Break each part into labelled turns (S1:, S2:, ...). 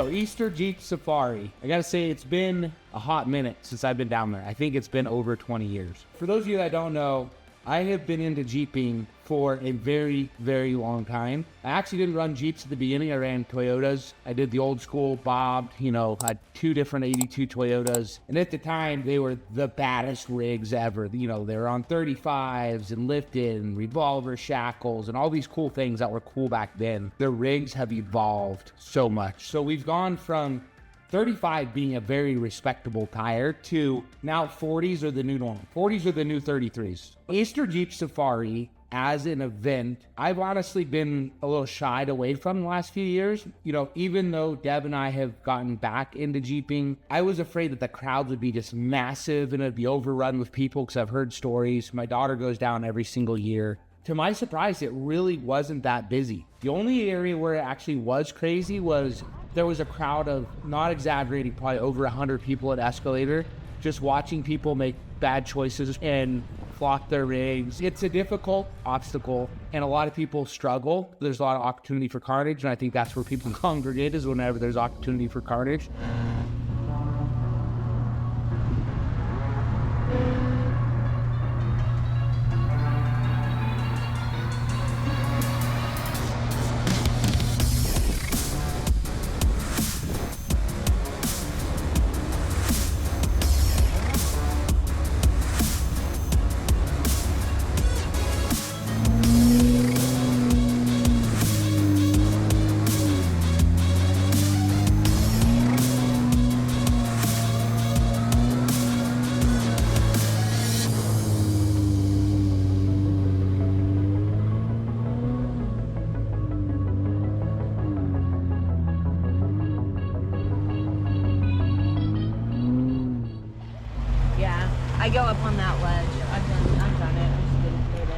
S1: So Easter Jeep Safari. I gotta say, it's been a hot minute since I've been down there. I think it's been over 20 years. For those of you that don't know, I have been into Jeeping for a very, very long time. I actually didn't run Jeeps at the beginning. I ran Toyotas. I did the old school bobbed, had 2 different 82 Toyotas. And at the time, they were the baddest rigs ever. They were on 35s and lifted and revolver shackles and all these cool things that were cool back then. The rigs have evolved so much. So we've gone from 35 being a very respectable tire to now 40s are the new norm. 40s are the new 33s. Easter Jeep Safari as an event, I've honestly been a little shied away from the last few years. Even though Deb and I have gotten back into Jeeping, I was afraid that the crowds would be just massive and it'd be overrun with people because I've heard stories. My daughter goes down every single year. To my surprise, it really wasn't that busy. The only area where it actually was crazy was there was a crowd of, not exaggerating, probably over 100 people at Escalator, just watching people make bad choices and flock their rigs. It's a difficult obstacle, and a lot of people struggle. There's a lot of opportunity for carnage, and I think that's where people congregate, is whenever there's opportunity for carnage.
S2: I go up on that ledge. I've done it. I just didn't do it.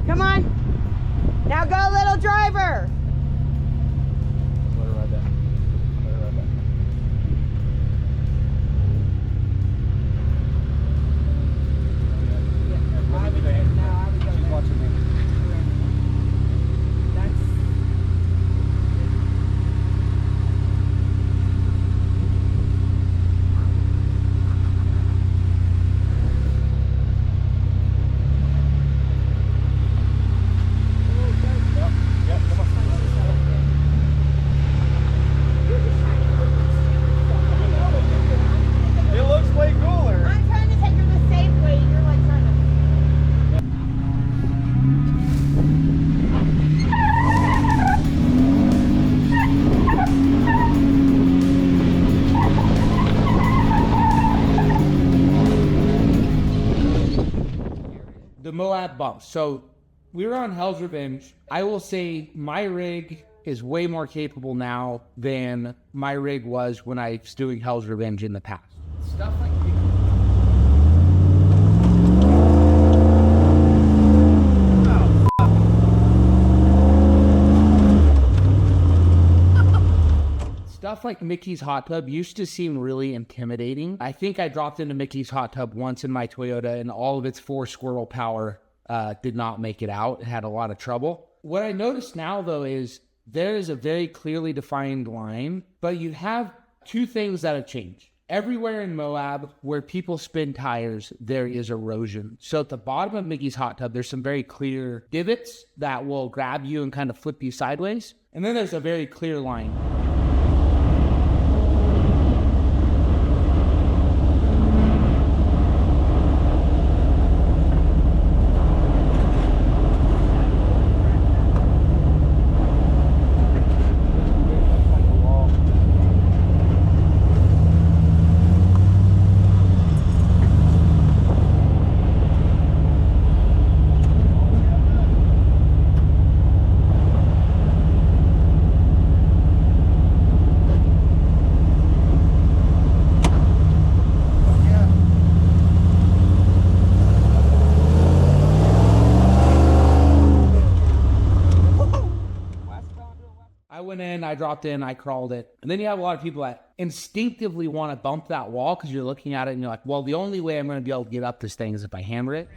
S2: Come on. Now go, little driver.
S1: Let her ride that. Let her ride that. She's watching me. The Moab bumps. So we were on Hell's Revenge. I will say my rig is way more capable now than my rig was when I was doing Hell's Revenge in the past. Stuff like Stuff like Mickey's hot tub used to seem really intimidating. I think I dropped into Mickey's hot tub once in my Toyota and all of its 4 squirrel power did not make it out. It had a lot of trouble. What I notice now though is there is a very clearly defined line, but you have 2 things that have changed. Everywhere in Moab where people spin tires, there is erosion. So at the bottom of Mickey's hot tub, there's some very clear divots that will grab you and kind of flip you sideways. And then there's a very clear line. I dropped in, I crawled it. And then you have a lot of people that instinctively want to bump that wall because you're looking at it and you're like, well, the only way I'm going to be able to get up this thing is if I hammer it.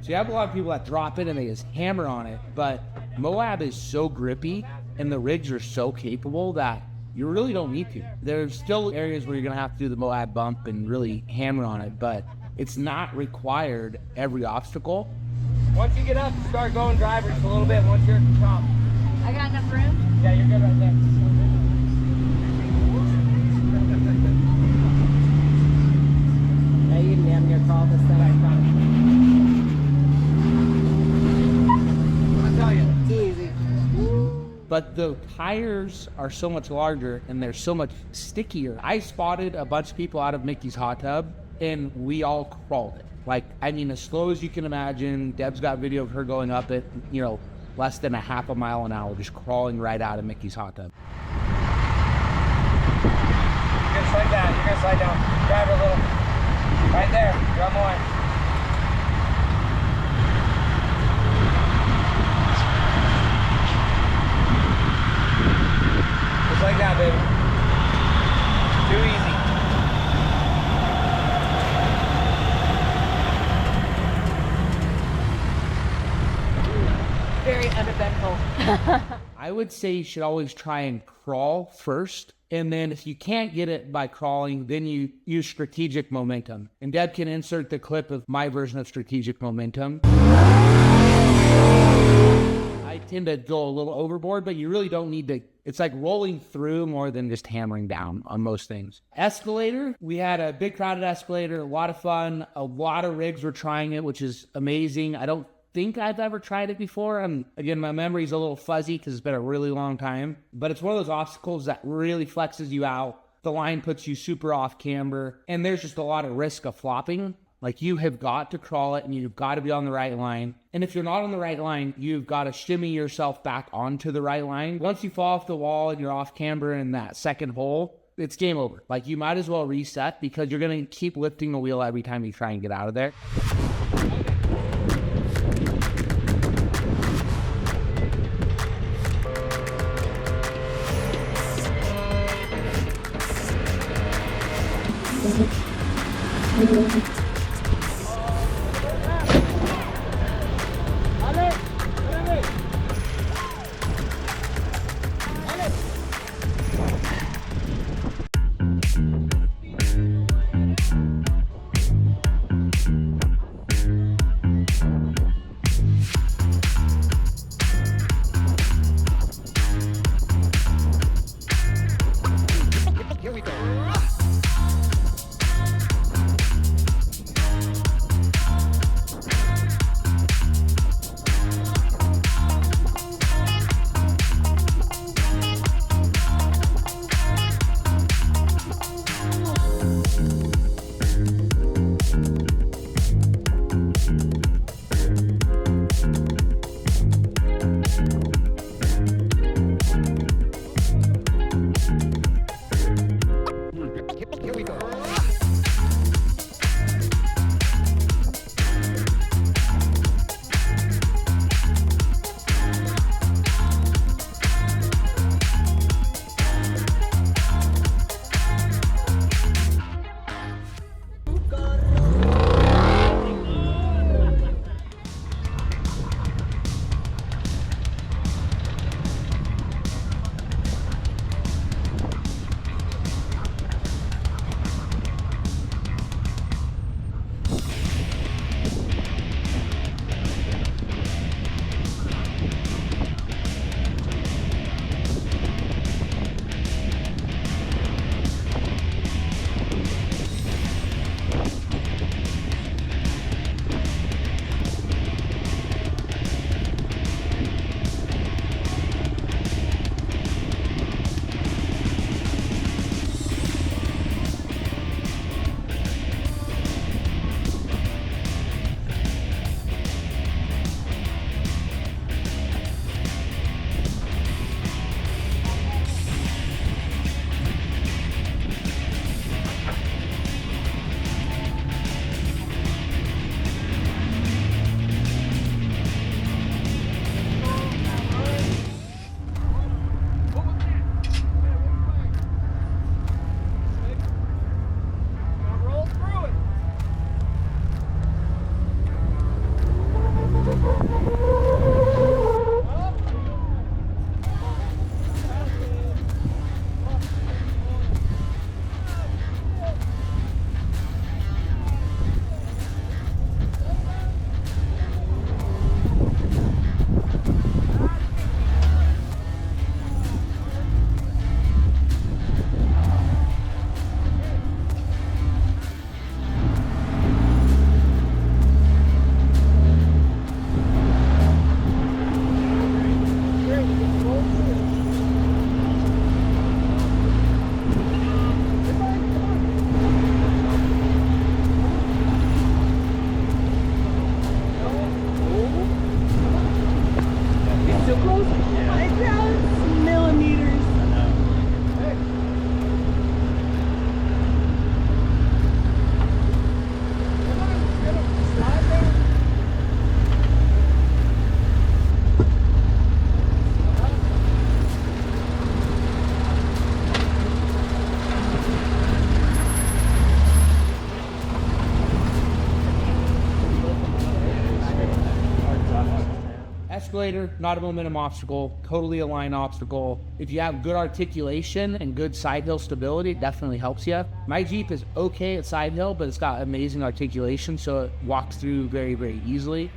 S1: So you have a lot of people that drop it and they just hammer on it, but Moab is so grippy and the rigs are so capable that you really don't need to. There's still areas where you're gonna have to do the Moab bump and really hammer on it, but it's not required every obstacle. Once you get up, start going drivers a little bit once you're at the top.
S2: I got enough room?
S1: Yeah, you're good right there.
S2: Yeah, you can damn near crawl this thing. Easy.
S1: But the tires are so much larger and they're so much stickier. I spotted a bunch of people out of Mickey's hot tub and we all crawled it. Like, I mean, as slow as you can imagine. Deb's got video of her going up it, you know, less than a half a mile an hour, just crawling right out of Mickey's hot tub. You're gonna slide down, you're gonna slide down. Drive a little. Right there, drum one. Just like that, baby. Too easy.
S2: Very uneventful.
S1: I would say you should always try and crawl first. And then if you can't get it by crawling, then you use strategic momentum. And Deb can insert the clip of my version of strategic momentum. I might tend to go a little overboard, but you really don't need to. It's like rolling through more than just hammering down on most things. Escalator, we had a big crowded escalator, a lot of fun. A lot of rigs were trying it, which is amazing. I don't think I've ever tried it before. Again, my memory's a little fuzzy because it's been a really long time, but it's one of those obstacles that really flexes you out. The line puts you super off camber, and there's just a lot of risk of flopping. Like, you have got to crawl it, and you've got to be on the right line. And if you're not on the right line, you've got to shimmy yourself back onto the right line. Once you fall off the wall and you're off camber in that second hole, it's game over. Like, you might as well reset because you're going to keep lifting the wheel every time you try and get out of there. Escalator, not a momentum obstacle, totally a line obstacle. If you have good articulation and good side hill stability, it definitely helps you. My Jeep is okay at side hill, but it's got amazing articulation, so it walks through very, very easily.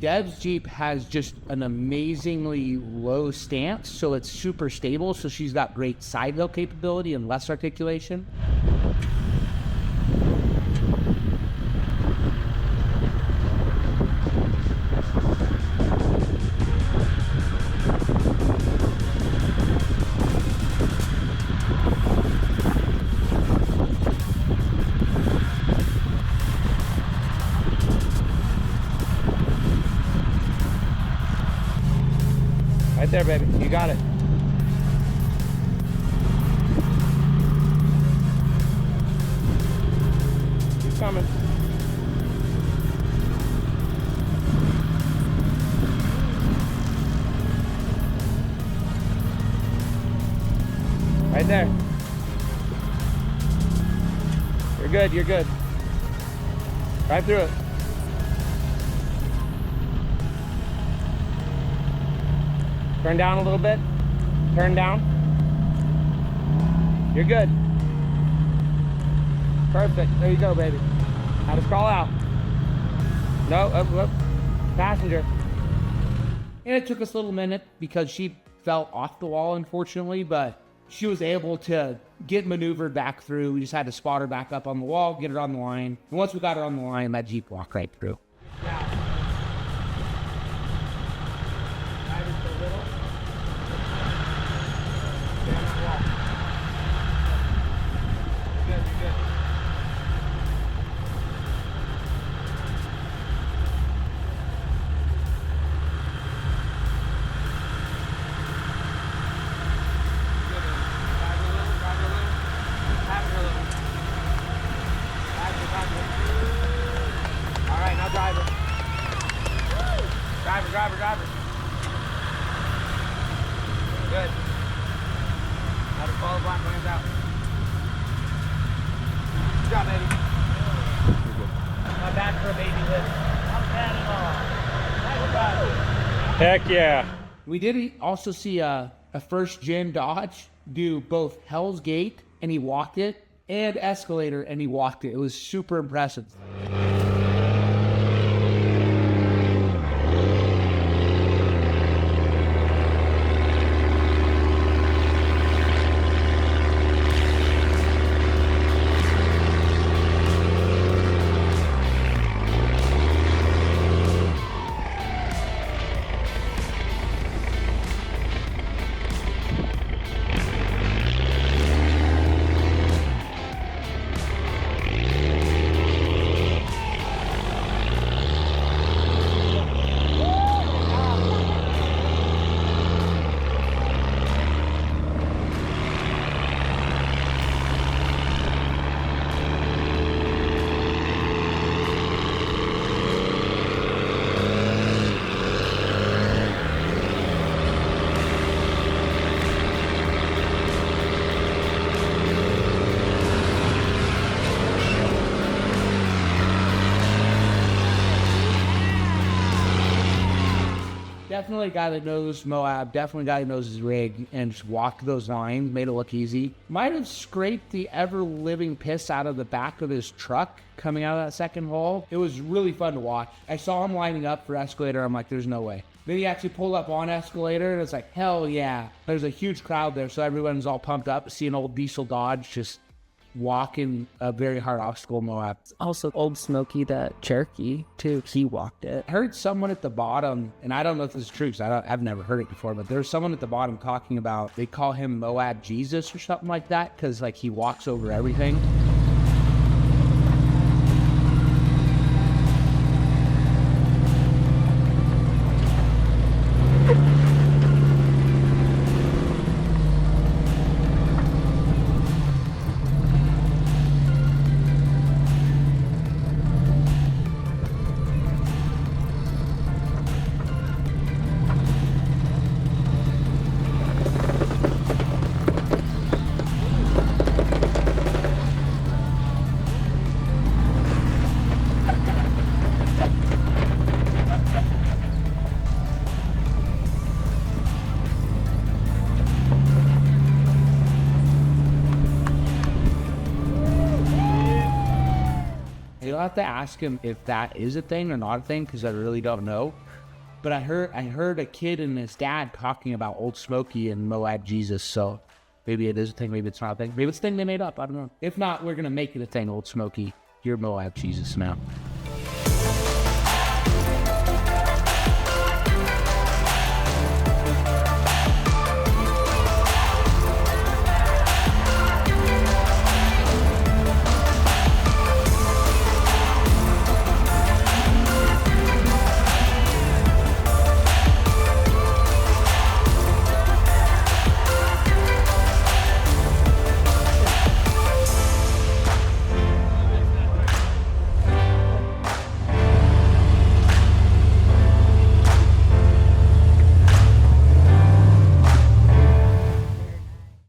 S1: Deb's Jeep has just an amazingly low stance, so it's super stable. So she's got great side hill capability and less articulation. Right there, baby. You got it. Keep coming. Right there. You're good. You're good. Right through it. Turn down a little bit. Turn down. You're good. Perfect. There you go, baby. Now just crawl out. No, up. Passenger. And it took us a little minute because she fell off the wall, unfortunately, but she was able to get maneuvered back through. We just had to spot her back up on the wall, get her on the line. And once we got her on the line, that Jeep walked right through. Driver. Good. Now to follow black lines out. Good job, baby. Not bad for a baby lift. Not bad at all. Heck yeah. We did also see a first gen Dodge do both Hell's Gate, and he walked it, and Escalator, and he walked it. It was super impressive. Definitely a guy that knows Moab, definitely a guy who knows his rig, and just walked those lines, made it look easy. Might have scraped the ever-living piss out of the back of his truck coming out of that second hole. It was really fun to watch. I saw him lining up for Escalator. I'm like, there's no way. Then he actually pulled up on Escalator, and it's like, hell yeah. There's a huge crowd there, so everyone's all pumped up. See an old diesel Dodge just walking a very hard obstacle Moab.
S3: Also, old Smokey, that Cherokee, too, he walked it.
S1: I heard someone at the bottom, and I don't know if this is true because I've never heard it before, but there's someone at the bottom talking about, they call him Moab Jesus or something like that because like he walks over everything. You'll have to ask him if that is a thing or not a thing, because I really don't know. But I heard a kid and his dad talking about Old Smokey and Moab Jesus, so maybe it is a thing, maybe it's not a thing. Maybe it's a thing they made up, I don't know. If not, we're gonna make it a thing, Old Smokey. You're Moab Jesus now.